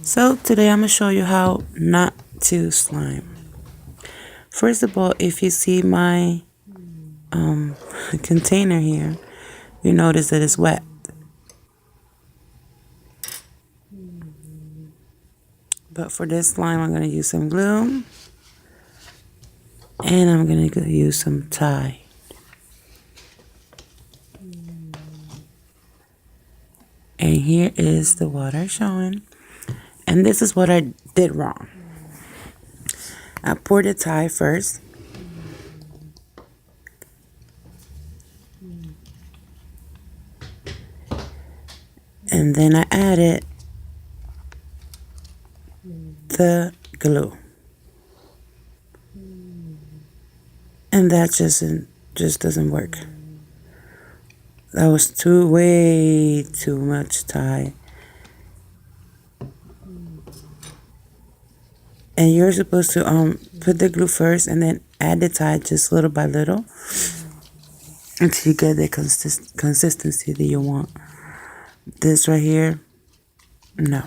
So today I'm going to show you how not to slime. First of all, if you see my container here, you notice that it's wet. But for this slime, I'm going to use some glue. And I'm going to use some Tide. And here is the water showing. And this is what I did wrong. I poured the Tide first. And then I added the glue. And that just doesn't work. That was way too much Tide. And you're supposed to put the glue first and then add the Tide just little by little until you get the consistency that you want. This right here, no.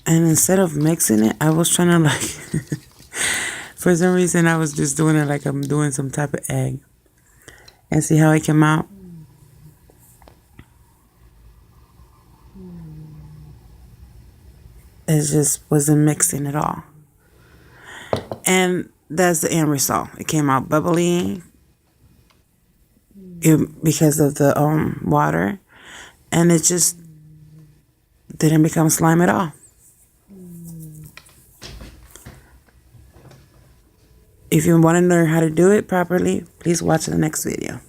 And instead of mixing it, I was trying to for some reason I was just doing it like I'm doing some type of egg. And see how it came out? It just wasn't mixing at all. And that's the end result. It came out bubbly because of the water. And it just didn't become slime at all. If you want to learn how to do it properly, please watch the next video.